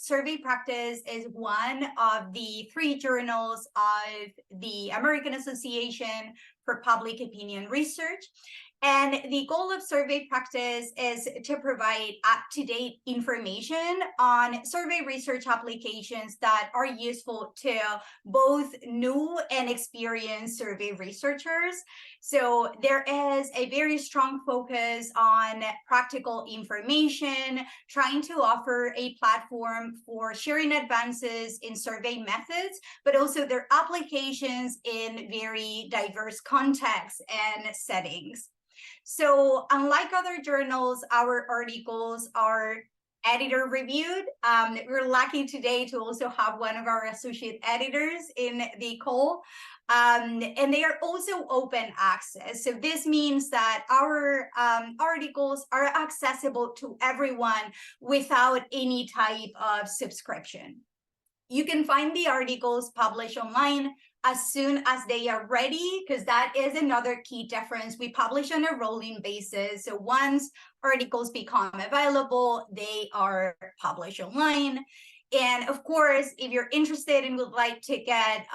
Survey Practice is one of the 3 journals of the American Association for Public Opinion Research. And the goal of Survey Practice is to provide up-to-date information on survey research applications that are useful to both new and experienced survey researchers. So there is a very strong focus on practical information, trying to offer a platform for sharing advances in survey methods, but also their applications in very diverse contexts and settings. So unlike other journals, our articles are editor reviewed. We're lucky today to also have one of our associate editors in the call. And they are also open access. So this means that our articles are accessible to everyone without any type of subscription. You can find the articles published online as soon as they are ready, because that is another key difference. We publish on a rolling basis. So once articles become available, they are published online. And of course, if you're interested and would like to get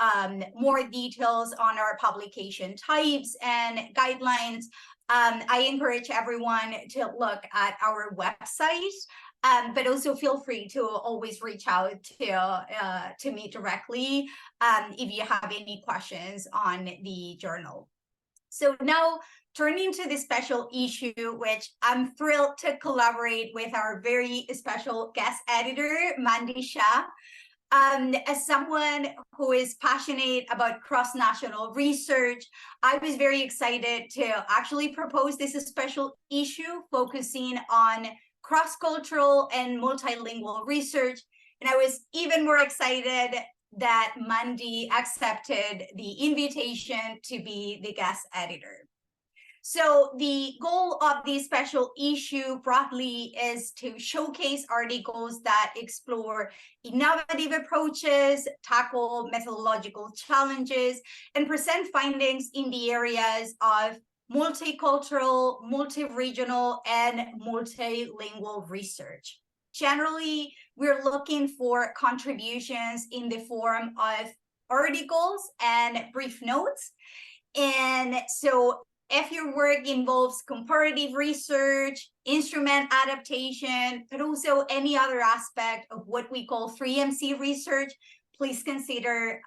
more details on our publication types and guidelines, I encourage everyone to look at our website. But also feel free to always reach out to me directly if you have any questions on the journal. So now turning to the special issue, which I'm thrilled to collaborate with our very special guest editor, Mandy Shah. As someone who is passionate about cross-national research, I was very excited to actually propose this special issue focusing on cross-cultural and multilingual research. And I was even more excited that Mandy accepted the invitation to be the guest editor. So the goal of this special issue broadly is to showcase articles that explore innovative approaches, tackle methodological challenges, and present findings in the areas of multicultural, multi-regional, and multilingual research. Generally, we're looking for contributions in the form of articles and brief notes. And so if your work involves comparative research, instrument adaptation, but also any other aspect of what we call 3MC research, please consider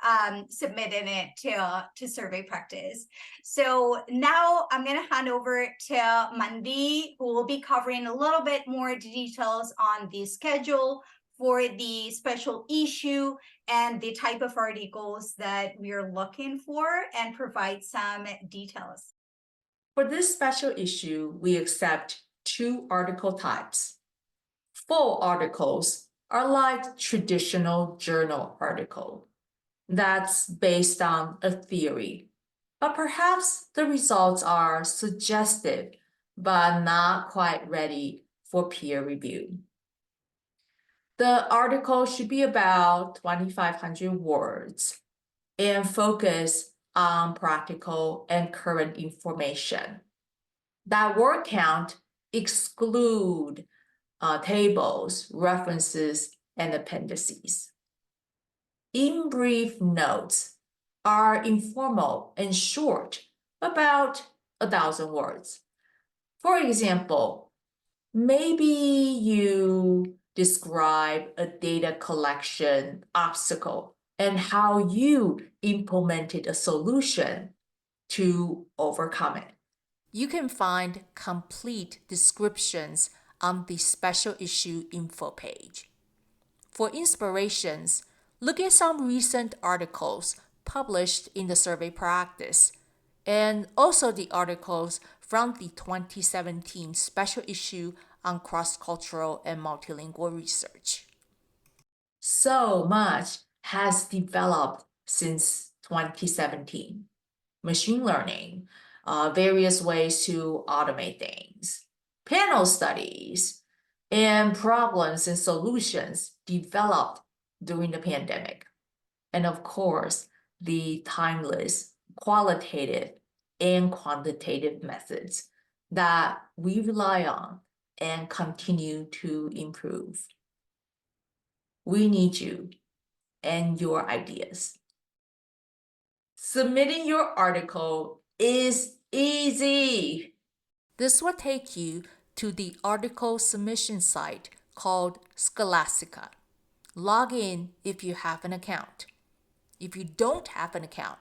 submitting it to Survey Practice. So now I'm going to hand over to Mandy, who will be covering a little bit more details on the schedule for the special issue and the type of articles that we're looking for, and provide some details. For this special issue, we accept 2 article types. Full articles are like traditional journal article that's based on a theory, but perhaps the results are suggestive but not quite ready for peer review. The article should be about 2,500 words and focus on practical and current information. That word count exclude tables, references, and appendices. In brief notes are informal and short, about 1,000 words. For example, maybe you describe a data collection obstacle and how you implemented a solution to overcome it. You can find complete descriptions on the special issue info page. For inspirations, look at some recent articles published in the Survey Practice, and also the articles from the 2017 special issue on cross-cultural and multilingual research. So much has developed since 2017. Machine learning, various ways to automate things, panel studies, and problems and solutions developed during the pandemic. And of course, the timeless qualitative and quantitative methods that we rely on and continue to improve. We need you and your ideas. Submitting your article is easy. This will take you to the article submission site called Scholastica. Log in if you have an account. If you don't have an account,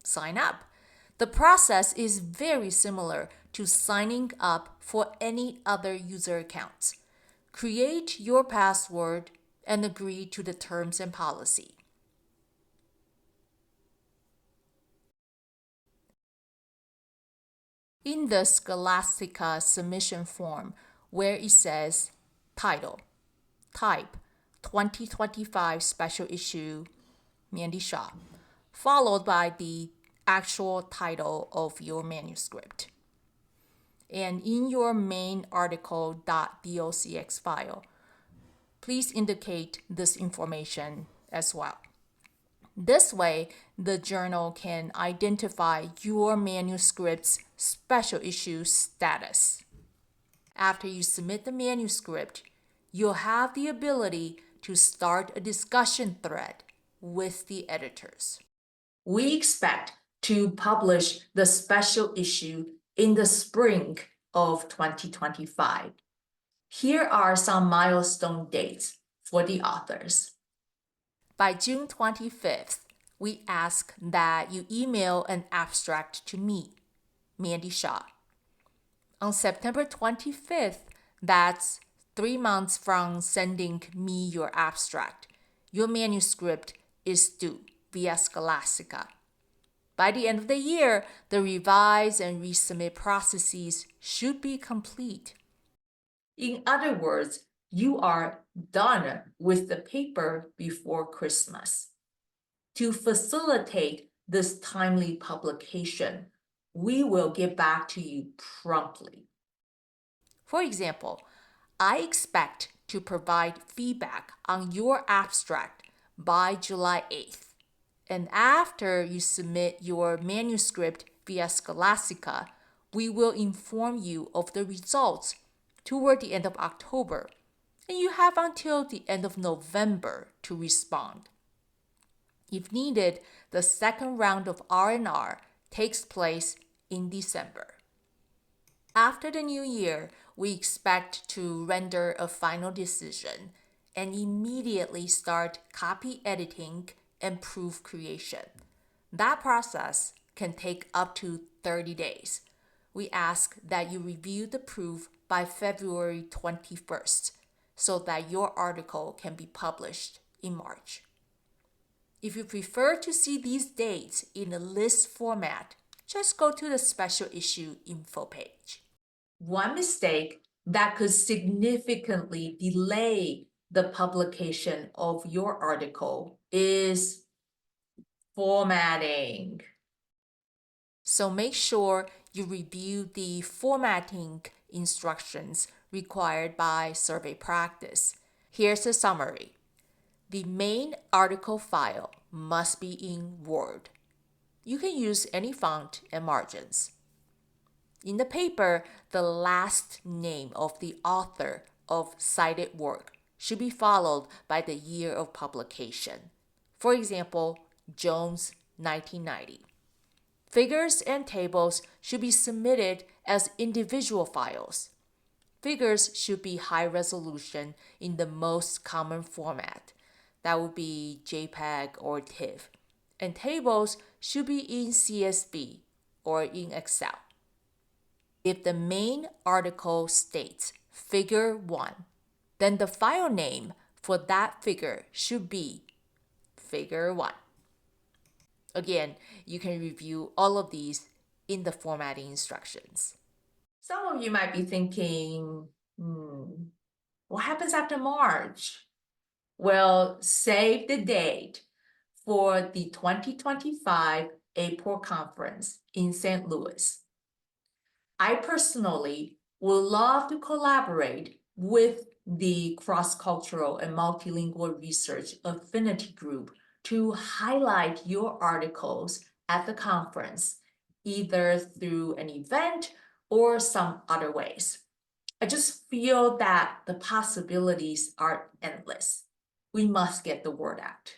sign up. The process is very similar to signing up for any other user accounts. Create your password and agree to the terms and policy. In the Scholastica submission form, where it says title, type 2025 special issue Mandy Shaw, followed by the actual title of your manuscript. And in your main article.docx file, please indicate this information as well. This way, the journal can identify your manuscript's special issue status. After you submit the manuscript, you'll have the ability to start a discussion thread with the editors. We expect to publish the special issue in the spring of 2025. Here are some milestone dates for the authors. By June 25th, we ask that you email an abstract to me, Mandy Shaw. On September 25th, that's 3 months from sending me your abstract, your manuscript is due via Scholastica. By the end of the year, the revise and resubmit processes should be complete. In other words, you are done with the paper before Christmas. To facilitate this timely publication, we will get back to you promptly. For example, I expect to provide feedback on your abstract by July 8th. And after you submit your manuscript via Scholastica, we will inform you of the results toward the end of October, and you have until the end of November to respond. If needed, the second round of R&R takes place in December. After the new year, we expect to render a final decision and immediately start copy editing and proof creation. That process can take up to 30 days. We ask that you review the proof by February 21st so that your article can be published in March. If you prefer to see these dates in a list format, just go to the special issue info page. One mistake that could significantly delay the publication of your article is formatting. So make sure you review the formatting instructions required by survey practice. Here's a summary. The main article file must be in Word. You can use any font and margins. In the paper, the last name of the author of cited work should be followed by the year of publication. For example, Jones, 1990. Figures and tables should be submitted as individual files. Figures should be high resolution in the most common format. That would be JPEG or TIFF. And tables should be in CSV or in Excel. If the main article states Figure 1, then the file name for that figure should be Figure 1. Again, you can review all of these in the formatting instructions. Some of you might be thinking, what happens after March? Well, save the date for the 2025 April conference in St. Louis. I personally would love to collaborate with the cross-cultural and multilingual research affinity group to highlight your articles at the conference, either through an event or some other ways. I just feel that the possibilities are endless. we must get the word out.